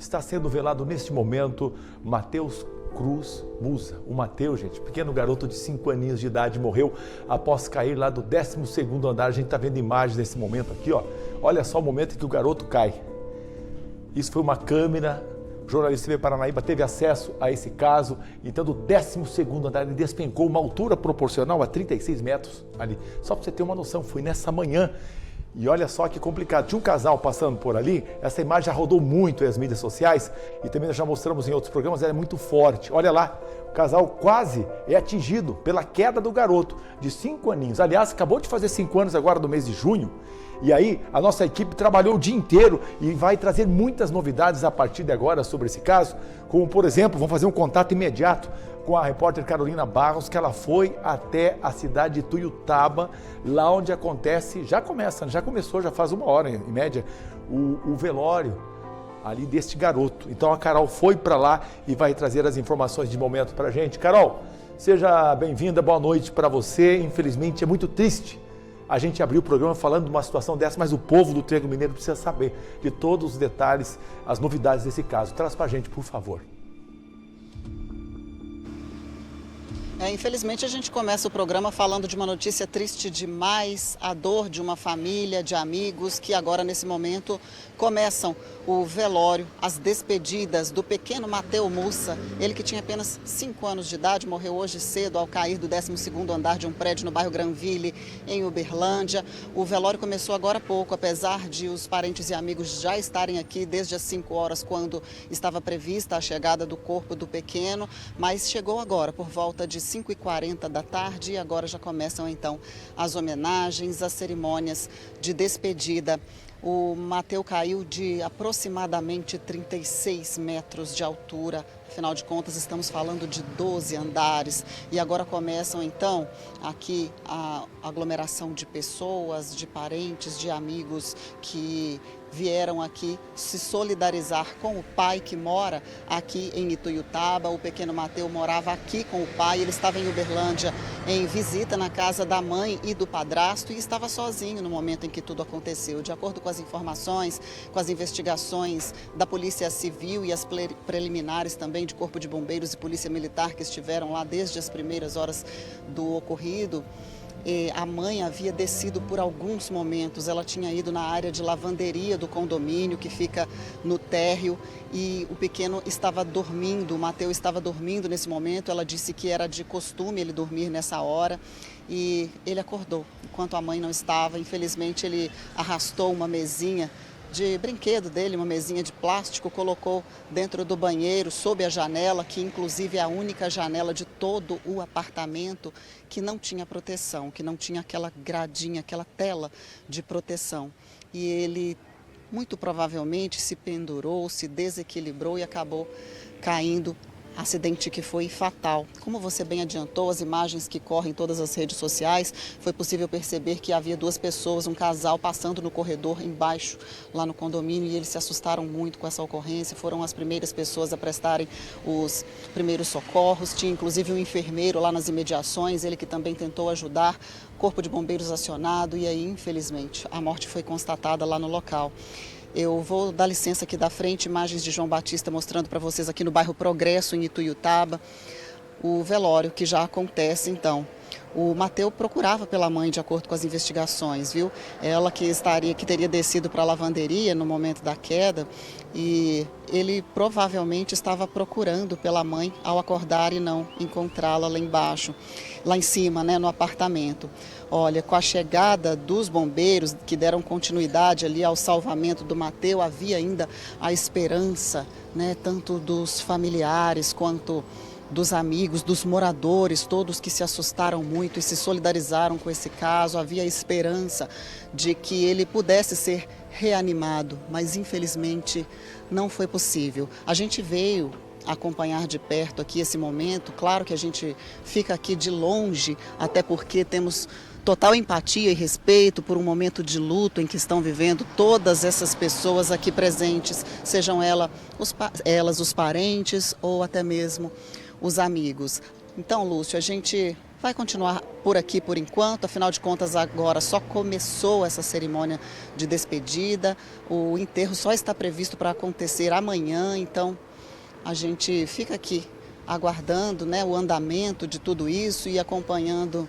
está sendo velado neste momento Matheus Cruz Musa. O Matheus, gente, pequeno garoto de 5 aninhos de idade, morreu após cair lá do 12º andar. A gente está vendo imagens desse momento aqui, ó. Olha só o momento em que o garoto cai. Isso foi uma câmera. O jornalista TV Paranaíba teve acesso a esse caso. Então, do 12º andar, ele despencou uma altura proporcional a 36 metros ali. Só para você ter uma noção, foi nessa manhã. E olha só que complicado, tinha um casal passando por ali, essa imagem já rodou muito nas mídias sociais e também nós já mostramos em outros programas, ela é muito forte. Olha lá, o casal quase é atingido pela queda do garoto de 5 aninhos. Aliás, acabou de fazer 5 anos agora no mês de junho. E aí, a nossa equipe trabalhou o dia inteiro e vai trazer muitas novidades a partir de agora sobre esse caso, como, por exemplo, vamos fazer um contato imediato com a repórter Carolina Barros, que ela foi até a cidade de Ituiutaba, lá onde acontece, já começou, já faz 1 hora em média, o velório ali deste garoto. Então a Carol foi para lá e vai trazer as informações de momento para a gente. Carol, seja bem-vinda, boa noite para você. Infelizmente é muito triste a gente abrir o programa falando de uma situação dessa, mas o povo do Triângulo Mineiro precisa saber de todos os detalhes, as novidades desse caso. Traz para a gente, por favor. Infelizmente a gente começa o programa falando de uma notícia triste demais, a dor de uma família, de amigos que agora nesse momento começam o velório, as despedidas do pequeno Matheus Musa, ele que tinha apenas 5 anos de idade, morreu hoje cedo ao cair do 12º andar de um prédio no bairro Granville, em Uberlândia. O velório começou agora há pouco, apesar de os parentes e amigos já estarem aqui desde as 5 horas, quando estava prevista a chegada do corpo do pequeno, mas chegou agora por volta de 5h40 da tarde e agora já começam então as homenagens, as cerimônias de despedida. O Matheus caiu de aproximadamente 36 metros de altura, afinal de contas estamos falando de 12 andares e agora começam então aqui a aglomeração de pessoas, de parentes, de amigos que vieram aqui se solidarizar com o pai que mora aqui em Ituiutaba. O pequeno Matheus morava aqui com o pai, ele estava em Uberlândia em visita na casa da mãe e do padrasto e estava sozinho no momento em que tudo aconteceu. De acordo com as informações, com as investigações da Polícia Civil e as preliminares também de Corpo de Bombeiros e Polícia Militar que estiveram lá desde as primeiras horas do ocorrido, a mãe havia descido por alguns momentos, ela tinha ido na área de lavanderia do condomínio que fica no térreo e o pequeno estava dormindo, o Matheus estava dormindo nesse momento. Ela disse que era de costume ele dormir nessa hora e ele acordou enquanto a mãe não estava. Infelizmente ele arrastou uma mesinha de brinquedo dele, uma mesinha de plástico, colocou dentro do banheiro, sob a janela, que inclusive é a única janela de todo o apartamento que não tinha proteção, que não tinha aquela gradinha, aquela tela de proteção. E ele muito provavelmente se pendurou, se desequilibrou e acabou caindo. Acidente que foi fatal. Como você bem adiantou, as imagens que correm em todas as redes sociais, foi possível perceber que havia 2 pessoas, um casal passando no corredor embaixo, lá no condomínio, e eles se assustaram muito com essa ocorrência, foram as primeiras pessoas a prestarem os primeiros socorros. Tinha inclusive um enfermeiro lá nas imediações, ele que também tentou ajudar, corpo de bombeiros acionado, e aí infelizmente a morte foi constatada lá no local. Eu vou dar licença aqui da frente, imagens de João Batista mostrando para vocês aqui no bairro Progresso, em Ituiutaba, o velório que já acontece então. O Matheus procurava pela mãe, de acordo com as investigações, viu? Ela que teria descido para a lavanderia no momento da queda e ele provavelmente estava procurando pela mãe ao acordar e não encontrá-la lá embaixo, lá em cima, né, no apartamento. Olha, com a chegada dos bombeiros que deram continuidade ali ao salvamento do Matheus, havia ainda a esperança, né, tanto dos familiares quanto dos amigos, dos moradores, todos que se assustaram muito e se solidarizaram com esse caso. Havia a esperança de que ele pudesse ser reanimado, mas infelizmente não foi possível. A gente veio acompanhar de perto aqui esse momento. Claro que a gente fica aqui de longe, até porque temos total empatia e respeito por um momento de luto em que estão vivendo todas essas pessoas aqui presentes, sejam elas os parentes ou até mesmo os amigos. Então, Lúcio, a gente vai continuar por aqui por enquanto, afinal de contas agora só começou essa cerimônia de despedida, o enterro só está previsto para acontecer amanhã, então a gente fica aqui aguardando, né, o andamento de tudo isso e acompanhando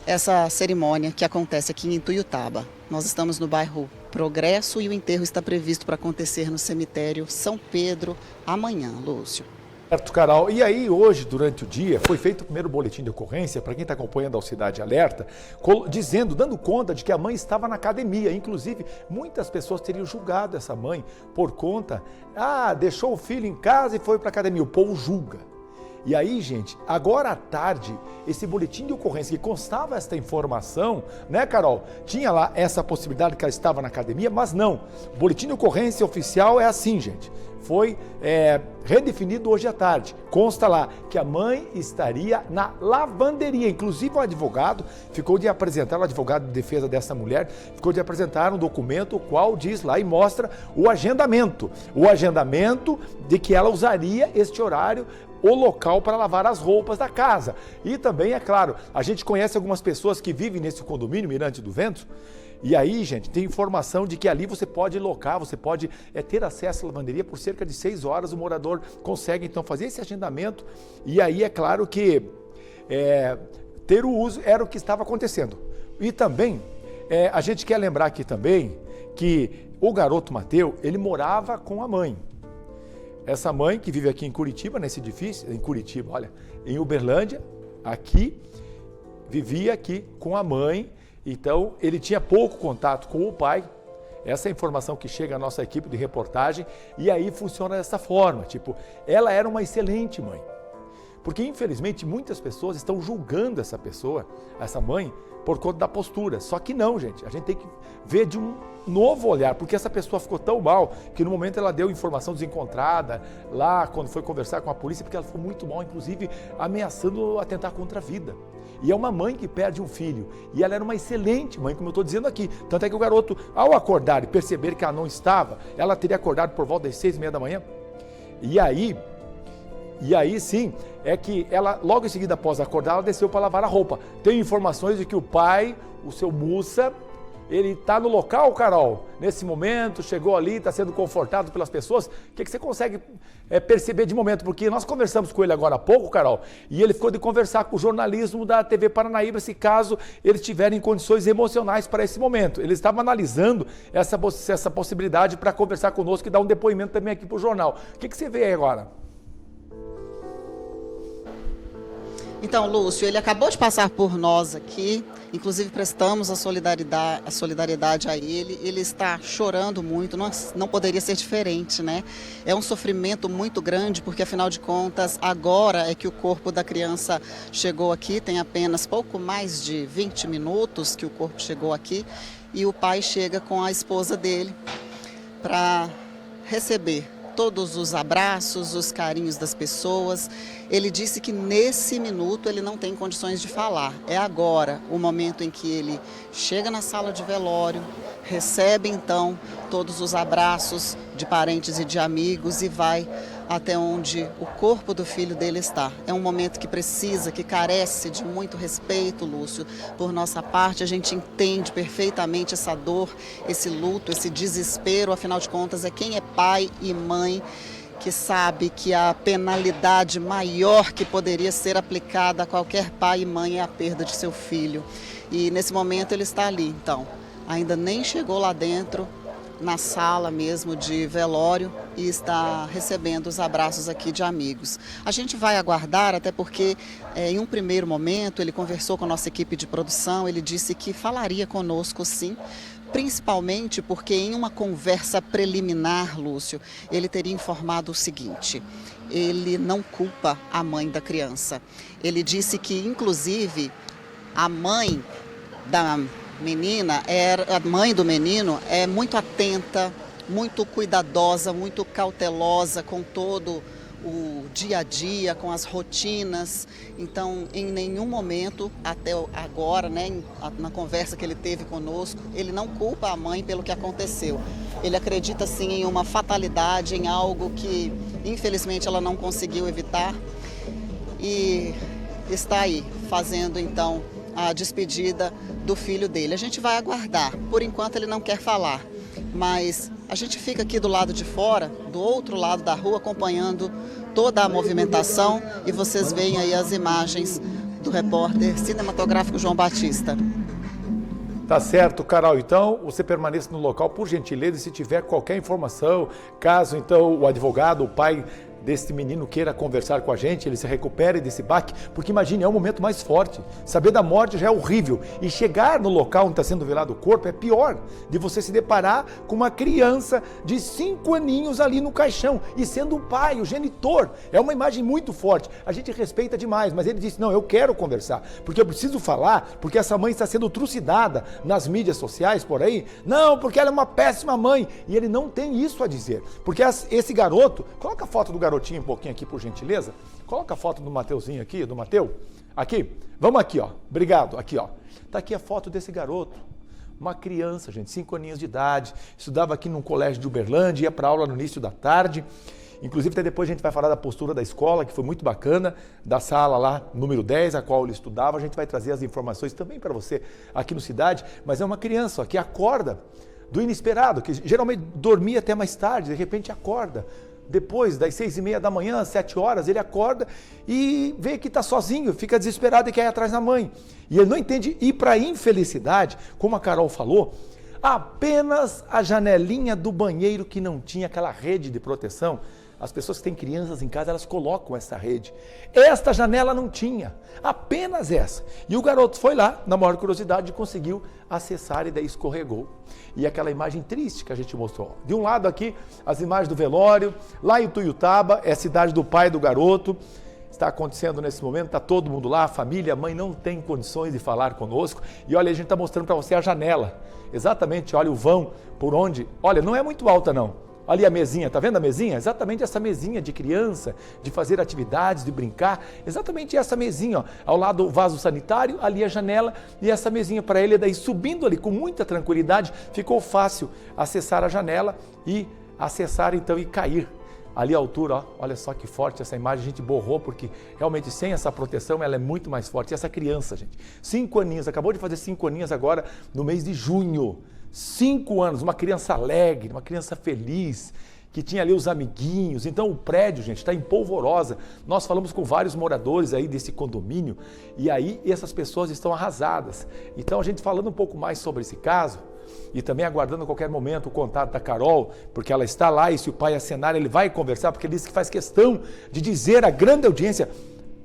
essa cerimônia que acontece aqui em Ituiutaba. Nós estamos no bairro Progresso e o enterro está previsto para acontecer no cemitério São Pedro amanhã, Lúcio. Certo, Carol. E aí, hoje, durante o dia, foi feito o primeiro boletim de ocorrência, para quem está acompanhando a Cidade Alerta, dando conta de que a mãe estava na academia. Inclusive, muitas pessoas teriam julgado essa mãe por conta, deixou o filho em casa e foi para a academia. O povo julga. E aí, gente, agora à tarde, esse boletim de ocorrência que constava esta informação, né, Carol? Tinha lá essa possibilidade que ela estava na academia, mas não. O boletim de ocorrência oficial é assim, gente. Foi redefinido hoje à tarde. Consta lá que a mãe estaria na lavanderia. Inclusive o advogado ficou de apresentar, o advogado de defesa dessa mulher, ficou de apresentar um documento, o qual diz lá e mostra o agendamento. O agendamento de que ela usaria este horário, o local para lavar as roupas da casa. E também, é claro, a gente conhece algumas pessoas que vivem nesse condomínio, Mirante do Vento, e aí, gente, tem informação de que ali você pode locar, você pode ter acesso à lavanderia por cerca de 6 horas, o morador consegue então fazer esse agendamento, e aí é claro que ter o uso era o que estava acontecendo. E também, a gente quer lembrar aqui também que o garoto Mateus, ele morava com a mãe. Essa mãe que vive aqui em Curitiba, nesse edifício, em Uberlândia, aqui, vivia aqui com a mãe, então ele tinha pouco contato com o pai, essa é a informação que chega à nossa equipe de reportagem, e aí funciona dessa forma, ela era uma excelente mãe, porque infelizmente muitas pessoas estão julgando essa pessoa, essa mãe, por conta da postura, só que não, gente, a gente tem que ver de um novo olhar, porque essa pessoa ficou tão mal que no momento ela deu informação desencontrada lá quando foi conversar com a polícia, porque ela ficou muito mal, inclusive ameaçando atentar contra a vida. E é uma mãe que perde um filho, e ela era uma excelente mãe, como eu estou dizendo aqui, tanto é que o garoto, ao acordar e perceber que ela não estava, ela teria acordado por volta das 6h30 da manhã, e aí sim, é que ela, logo em seguida após acordar, ela desceu para lavar a roupa. Tem informações de que o pai, o seu Mussa, ele está no local, Carol, nesse momento, chegou ali, está sendo confortado pelas pessoas. O que você consegue perceber de momento? Porque nós conversamos com ele agora há pouco, Carol, e ele ficou de conversar com o jornalismo da TV Paranaíba, se caso eles tiverem condições emocionais para esse momento. Ele estava analisando essa possibilidade para conversar conosco e dar um depoimento também aqui para o jornal. O que você vê aí agora? Então, Lúcio, ele acabou de passar por nós aqui, inclusive prestamos a solidariedade a ele. Ele está chorando muito, não poderia ser diferente, né? É um sofrimento muito grande, porque afinal de contas, agora é que o corpo da criança chegou aqui, tem apenas pouco mais de 20 minutos que o corpo chegou aqui, e o pai chega com a esposa dele para receber todos os abraços, os carinhos das pessoas. Ele disse que nesse minuto ele não tem condições de falar. É agora o momento em que ele chega na sala de velório, recebe então todos os abraços de parentes e de amigos e vai até onde o corpo do filho dele está. É um momento que precisa, que carece de muito respeito, Lúcio. Por nossa parte, a gente entende perfeitamente essa dor, esse luto, esse desespero. Afinal de contas, é quem é pai e mãe que sabe que a penalidade maior que poderia ser aplicada a qualquer pai e mãe é a perda de seu filho. E nesse momento ele está ali, então. Ainda nem chegou lá dentro, na sala mesmo de velório, e está recebendo os abraços aqui de amigos. A gente vai aguardar, até porque em um primeiro momento ele conversou com a nossa equipe de produção, ele disse que falaria conosco sim, principalmente porque em uma conversa preliminar, Lúcio, ele teria informado o seguinte: ele não culpa a mãe da criança. Ele disse que, inclusive, a mãe da menina, a mãe do menino, é muito atenta, muito cuidadosa, muito cautelosa com todo o dia a dia, com as rotinas. Então, em nenhum momento, até agora, né, na conversa que ele teve conosco, ele não culpa a mãe pelo que aconteceu. Ele acredita sim em uma fatalidade, em algo que infelizmente ela não conseguiu evitar. E está aí fazendo então a despedida do filho dele. A gente vai aguardar. Por enquanto ele não quer falar, mas a gente fica aqui do lado de fora, do outro lado da rua, acompanhando toda a movimentação, e vocês veem aí as imagens do repórter cinematográfico João Batista. Tá certo, Carol. Então, você permaneça no local, por gentileza, e se tiver qualquer informação, caso então o advogado, o pai desse menino queira conversar com a gente, ele se recupere desse baque, porque imagine, é um momento mais forte. Saber da morte já é horrível, e chegar no local onde está sendo velado o corpo é pior, de você se deparar com uma criança de 5 aninhos ali no caixão, e sendo o pai, o genitor. É uma imagem muito forte. A gente respeita demais, mas ele disse, não, eu quero conversar, porque eu preciso falar, porque essa mãe está sendo trucidada nas mídias sociais por aí. Não, porque ela é uma péssima mãe, e ele não tem isso a dizer, porque esse garoto, coloca a foto do garotinho um pouquinho aqui, por gentileza. Coloca a foto do Mateuzinho aqui, do Mateu. Aqui, vamos aqui, ó. Obrigado, aqui, ó. Tá aqui a foto desse garoto. Uma criança, gente, 5 aninhos de idade, estudava aqui num colégio de Uberlândia, ia para aula no início da tarde. Inclusive, até depois a gente vai falar da postura da escola, que foi muito bacana, da sala lá, número 10, a qual ele estudava. A gente vai trazer as informações também para você aqui no Cidade. Mas é uma criança, ó, que acorda do inesperado, que geralmente dormia até mais tarde, de repente acorda. Depois das 6h30 da manhã, 7 horas, ele acorda e vê que está sozinho, fica desesperado e quer ir atrás da mãe. E ele não entende. E para a infelicidade, como a Carol falou, apenas a janelinha do banheiro que não tinha aquela rede de proteção. As pessoas que têm crianças em casa, elas colocam essa rede. Esta janela não tinha, apenas essa. E o garoto foi lá, na maior curiosidade, e conseguiu acessar e daí escorregou. E aquela imagem triste que a gente mostrou. De um lado aqui, as imagens do velório, lá em Tuiutaba, é a cidade do pai do garoto. Está acontecendo nesse momento, está todo mundo lá, a família, a mãe não tem condições de falar conosco. E olha, a gente está mostrando para você a janela. Exatamente, olha o vão por onde... Olha, não é muito alta não. Ali a mesinha, tá vendo a mesinha? Exatamente essa mesinha de criança, de fazer atividades, de brincar. Exatamente essa mesinha, ó. Ao lado o vaso sanitário, ali a janela e essa mesinha para ele. Daí subindo ali com muita tranquilidade, ficou fácil acessar a janela e acessar então e cair. Ali a altura, ó, olha só que forte essa imagem, a gente borrou porque realmente sem essa proteção ela é muito mais forte. E essa criança, gente, 5 aninhos, acabou de fazer 5 aninhos agora no mês de junho. 5 anos, uma criança alegre, uma criança feliz, que tinha ali os amiguinhos. Então o prédio, gente, está em polvorosa. Nós falamos com vários moradores aí desse condomínio e aí essas pessoas estão arrasadas. Então a gente falando um pouco mais sobre esse caso e também aguardando a qualquer momento o contato da Carol, porque ela está lá e se o pai acenar ele vai conversar, porque ele disse que faz questão de dizer à grande audiência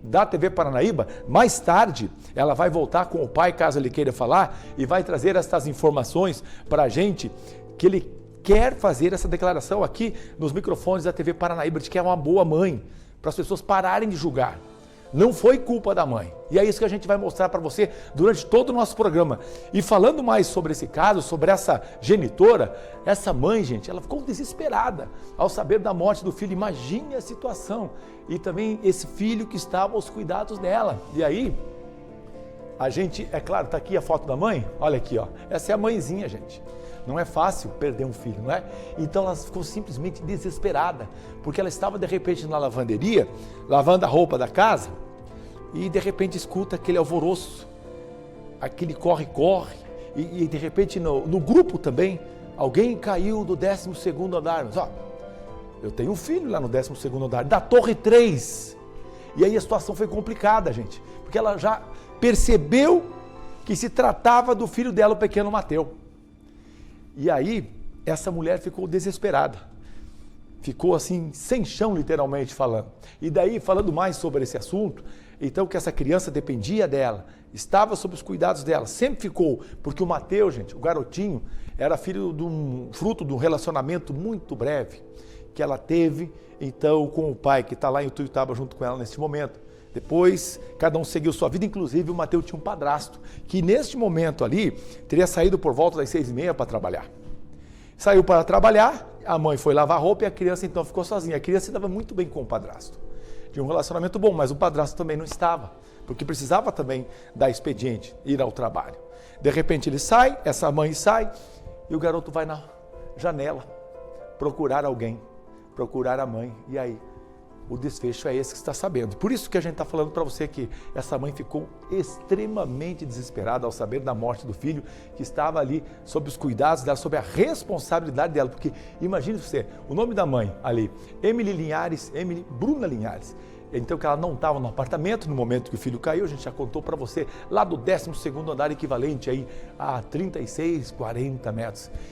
da TV Paranaíba, mais tarde ela vai voltar com o pai, caso ele queira falar, e vai trazer essas informações para a gente, que ele quer fazer essa declaração aqui nos microfones da TV Paranaíba, de que é uma boa mãe, para as pessoas pararem de julgar. Não foi culpa da mãe. E é isso que a gente vai mostrar para você durante todo o nosso programa. E falando mais sobre esse caso, sobre essa genitora, essa mãe, gente, ela ficou desesperada ao saber da morte do filho. Imagine a situação. E também esse filho que estava aos cuidados dela. E aí, a gente, é claro, tá aqui a foto da mãe. Olha aqui, ó. Essa é a mãezinha, gente. Não é fácil perder um filho, não é? Então ela ficou simplesmente desesperada, porque ela estava de repente na lavanderia, lavando a roupa da casa, e de repente escuta aquele alvoroço, aquele corre-corre, e de repente no grupo também, alguém caiu do 12º andar. Mas, ó, eu tenho um filho lá no 12º andar, da Torre 3. E aí a situação foi complicada, gente, porque ela já percebeu que se tratava do filho dela, o pequeno Mateu. E aí, essa mulher ficou desesperada, ficou assim, sem chão, literalmente falando. E daí, falando mais sobre esse assunto, então que essa criança dependia dela, estava sob os cuidados dela, sempre ficou, porque o Mateu, gente, o garotinho, era fruto de um relacionamento muito breve, que ela teve, então, com o pai, que está lá em Tuiutaba junto com ela neste momento. Depois, cada um seguiu sua vida, inclusive o Mateu tinha um padrasto, que neste momento ali, teria saído por volta das 6h30 para trabalhar. Saiu para trabalhar, a mãe foi lavar roupa e a criança então ficou sozinha. A criança estava muito bem com o padrasto. Tinha um relacionamento bom, mas o padrasto também não estava, porque precisava também dar expediente, ir ao trabalho. De repente ele sai, essa mãe sai, e o garoto vai na janela procurar alguém, procurar a mãe. E aí? o desfecho é esse que você está sabendo. Por isso que a gente está falando para você que essa mãe ficou extremamente desesperada ao saber da morte do filho, que estava ali sob os cuidados dela, sob a responsabilidade dela, porque imagine você, o nome da mãe ali, Emily Bruna Linhares. Então que ela não estava no apartamento no momento que o filho caiu, a gente já contou para você, lá do 12º andar, equivalente aí a 36, 40 metros.